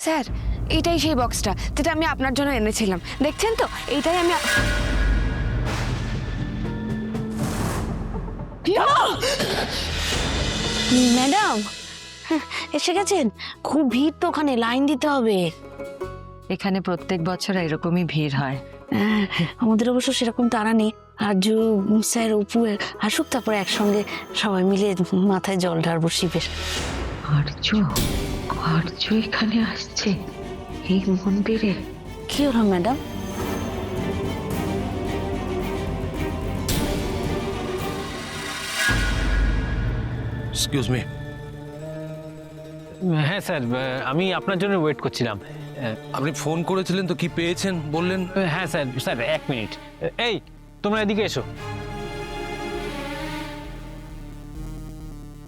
Sir, এইটাই সেই বক্সটা যেটা আমি আপনার জন্য এনেছিলাম। দেখছেন তো, এইটাই আমি ম্যাডাম এসে গেছেন? খুব ভিড় তো, ওখানে লাইন দিতে হবে। এখানে প্রত্যেক বছর এরকমই ভিড় হয়। আমাদের অবশ্য সেরকম তাড়া নেই। আর্য স্যার, অপু আসুক, তারপরে একসঙ্গে সবাই মিলে মাথায় জল ঢালবো শিবের। আর্য আর্য এখানে আসছে এই মন্দিরে? কি হলো ম্যাডাম? Excuse me. হ্যাঁ স্যার, আমি আপনার জন্য ওয়েট করছিলাম। আপনি ফোন করেছিলেন তো, কি পেয়েছেন বললেন? হ্যাঁ স্যার, স্যার এক মিনিট। এই তোমরা এদিকে এসো।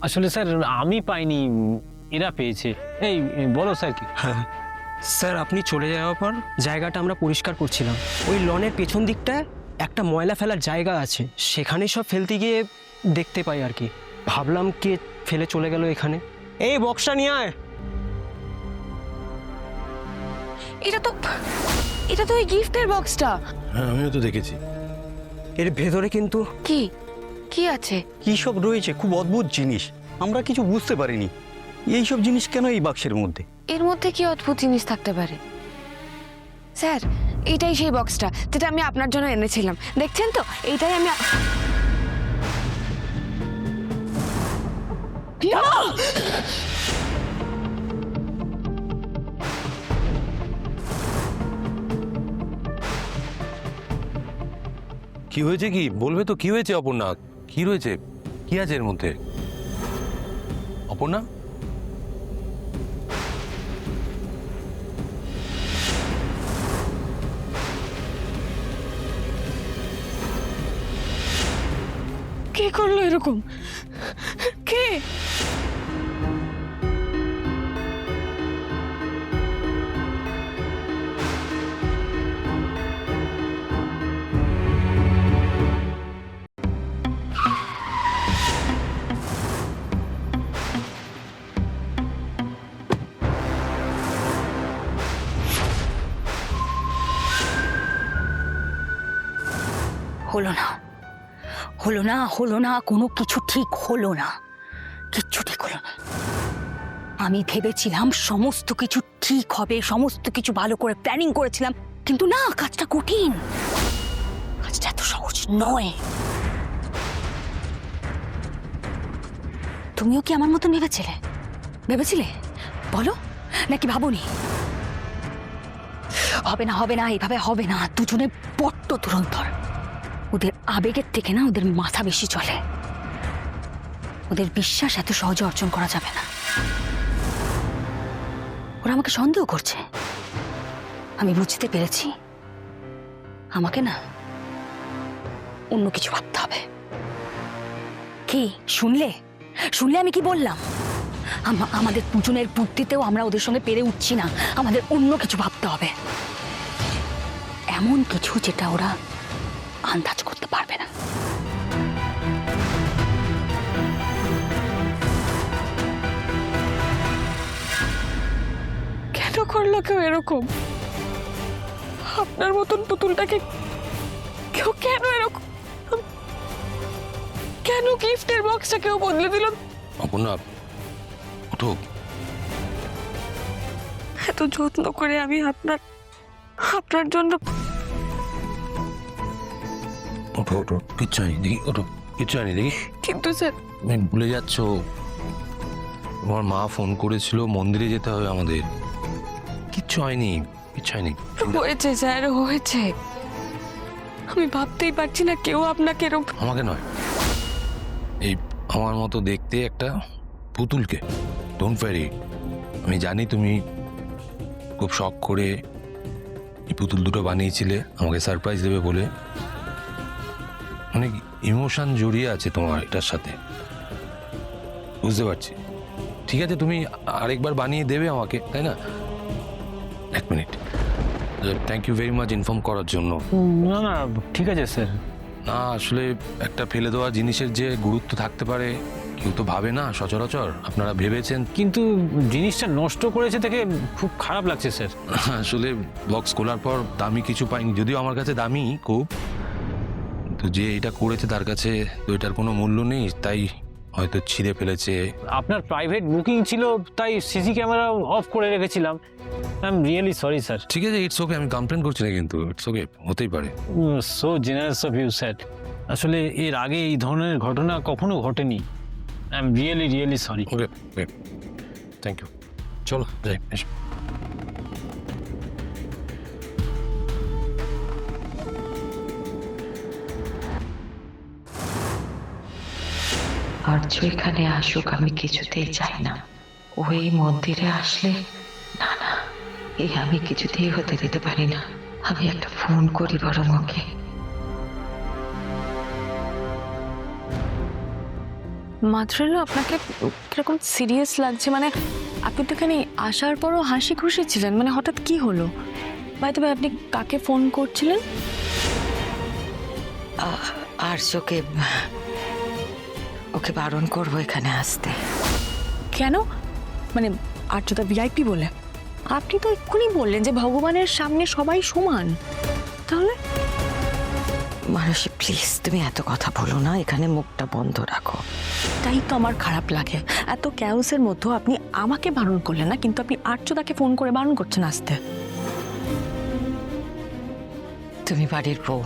আসলে স্যার আমি পাইনি, এরা পেয়েছে। এই বলো স্যার কি? হ্যাঁ স্যার, আপনি চলে যাওয়ার পর জায়গাটা আমরা পরিষ্কার করছিলাম। ওই লনের পেছন দিকটায় একটা ময়লা ফেলার জায়গা আছে, সেখানে সব ফেলতে গিয়ে দেখতে পাই আর কি। ভাবলাম কে ফেলে চলে গেল এখানে। এই বক্সটা নিয়ে আয়। এটা তো ওই গিফটের বক্সটা। হ্যাঁ, আমিও তো দেখেছি। এর ভেতরে কিন্তু কি কি আছে? কী সব রয়েছে, খুব অদ্ভুত জিনিস, আমরা কিছু বুঝতে পারিনি। এই সব জিনিস কেন এই বাক্সের মধ্যে? এর মধ্যে কি অদ্ভুত জিনিস থাকতে পারে? স্যার, এইটাই সেই বক্সটা যেটা আমি আপনার জন্য এনেছিলাম। দেখছেন তো, এইটাই আমি কি হয়েছে, কি বলবে তো? কি হয়েছে অপর্ণা? কি রয়েছে? কি আছে এর মধ্যে অপর্ণা? কে করলো এরকম? কে? হলো না, হলো না, হলো না, কোনো কিছু ঠিক হলো না, কিচ্ছু ঠিক হলো না। আমি ভেবেছিলাম সমস্ত কিছু ঠিক হবে, সমস্ত কিছু ভালো করে প্ল্যানিং করেছিলাম, কিন্তু না, কাজটা কঠিন, কাজটা এত সহজ নয়। তুমিও কি আমার মতন ভেবেছিলে বলো, নাকি ভাবোনি? হবে না, হবে না, এইভাবে হবে না। দুজনে বড্ড দুরন্তর। ওদের আবেগের থেকে না ওদের মাথা বেশি চলে। ওদের বিশ্বাস এত সহজে অর্জন করা যাবে না। ওরা আমাকে সন্দেহ করছে, আমি বুঝতে পেরেছি। আমাকে না অন্য কিছু ভাবতে হবে। কি শুনলে আমি কি বললাম? আমাদের দুজনের বুদ্ধিতেও আমরা ওদের সঙ্গে পেরে উঠছি না। আমাদের অন্য কিছু ভাবতে হবে, এমন কিছু যেটা ওরা আন্দাজ করতে পারবে না। কেন করলো কেউ এরকম? আপনার মতন পুতুলটাকে কেউ কেন এরকম, কেন গিফটের বক্সটা কেউ বদলে দিল? অপর্ণা ওঠো। এত যত্ন করে আমি আপনার জন্য। ওঠো ওঠো, কিচ্ছু হয়নি দেখি, ওঠো, কিচ্ছু হয়নি দেখি। কিন্তু স্যার, তুমি ভুলে যাচ্ছ, তোমার মা ফোন করেছিল, মন্দিরে যেতে হবে আমাদের। কিচ্ছু হয়নি, কিচ্ছু হয়নি। হয়েছে স্যার, হয়েছে। আমি ভাবতেই পারছি না কেউ আপনাকে এরকম। আমাকে নয়, এই আমার মতো দেখতে একটা পুতুলকে। ডোন্ট ওয়ারি, আমি জানি তুমি খুব শখ করে এই পুতুল দুটো বানিয়েছিলে আমাকে সারপ্রাইজ দেবে বলে। অনেক ইমোশন জড়িয়ে আছে তোমার এটার সাথে, বুঝতে পারছি। ঠিক আছে, তুমি আরেকবার বানিয়ে দেবে আমাকে, তাই না? এক minute, thank you very much inform করার জন্য। না না, ঠিক আছে স্যার। না, আসলে একটা ফেলে দেওয়া জিনিসের যে গুরুত্ব থাকতে পারে কেউ তো ভাবে না সচরাচর, আপনারা ভেবেছেন। কিন্তু জিনিসটা নষ্ট করেছে দেখে খুব খারাপ লাগছে স্যার। আসলে বক্স খোলার পর দামি কিছু পাইনি, যদিও আমার কাছে দামি খুব, তো যে এটা করেছে তার কাছে তো এটার কোনো মূল্য নেই, তাই হয়তো ছিঁড়ে ফেলেছে। আপনার প্রাইভেট বুকিং ছিল তাই সিসি ক্যামেরা অফ করে রেখেছিলাম। I am really sorry sir. ঠিক আছে, ইটস ওকে, আমি কমপ্লেন করছি না, কিন্তু ইটস ওকে, হতেই পারে। So generous of you sir. আসলে এর আগে এই ধরনের ঘটনা কখনো ঘটেনি। I am really really sorry. Okay, thank you. চলো যাই, এসো। আর্য এখানে আসুক আমি কিছুতেই চাই না। ও এই মন্দিরে আসলে না না, এই আমি কিছুতেই হতে দিতে পারি না। আমি একটা ফোন করি বরং ওকে। মাত্রইলো আপনাকে কিরকম সিরিয়াস লাগছে, মানে আপনি তো এখানে আসার পরও হাসি খুশি ছিলেন, মানে হঠাৎ কি হলো? ভাই তবে আপনি কাকে ফোন করছিলেন? আর্যকে ওকে বারণ করবো এখানে আসতে। কেন? মানে আর্যদা ভিআইপি বলে? আপনি তো এক্ষুনি বললেন যে ভগবানের সামনে সবাই সমান, তাহলে? মানসী প্লিজ তুমি এত কথা বলো না, এখানে মুখটা বন্ধ রাখো। তাই তো আমার খারাপ লাগে, এত ক্যাওসের মধ্যেও আপনি আমাকে বারণ করলেন না, কিন্তু আপনি আর্যদাকে ফোন করে বারণ করছেন আসতে। তুমি বাড়ির বউ,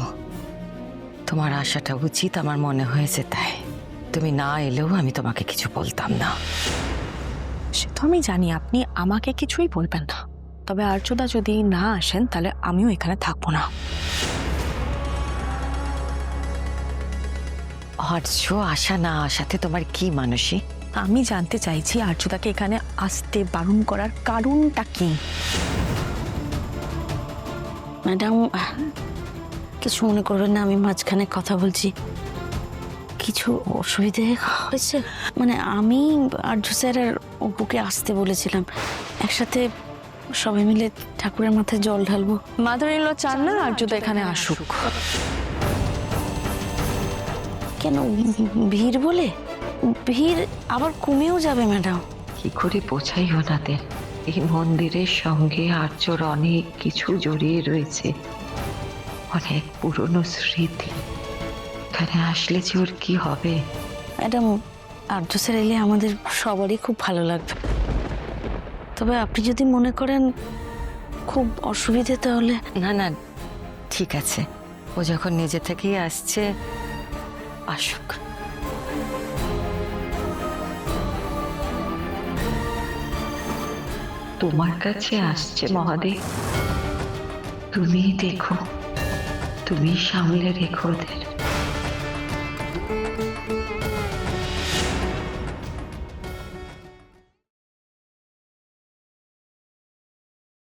তোমার আশাটা উচিত আমার মনে হয়েছে, তাই তুমি না এলেও আমি তোমাকে কিছু বলতাম না। সে তো আমি জানি আপনি আমাকে কিছুই বলবেন না, তবে আর্যদা যদি না আসেন তাহলে আমিও এখানে থাকবো না। আর্য আশা না আসাতে তোমার কি মানসী? আমি জানতে চাইছি আর্যদাকে এখানে আসতে বারণ করার কারণটা কি? ম্যাডাম কিছু মনে করবেন না, আমি মাঝখানে কথা বলছি। কিছু অসুবিধে হয়েছে? মানে আমি আর্য স্যার আর অপুকে আসতে বলেছিলাম, একসাথে সবাই মিলে ঠাকুরের মাথায় জল ঢালবো। মাদার ইন ল চান না আর্যদা এখানে আসুক? কেন, ভিড় বলে? ভিড় আবার কমেও যাবে ম্যাডাম। কি করে বোঝাই ওনাদের এই মন্দিরের সঙ্গে আর্যর অনেক কিছু জড়িয়ে রয়েছে, অনেক পুরনো স্মৃতি। এখানে আসলে যে ওর কি হবে? ম্যাডাম আর্য স্যার এলে আমাদের সবারই খুব ভালো লাগবে, তবে আপনি যদি মনে করেন খুব অসুবিধে তাহলে। না না ঠিক আছে, ও যখন নিজে থেকেই আসছে আসুক। তোমার কাছে আসছে মহাদেব, তুমি দেখো, তুমি সামলে রেখো ওদের।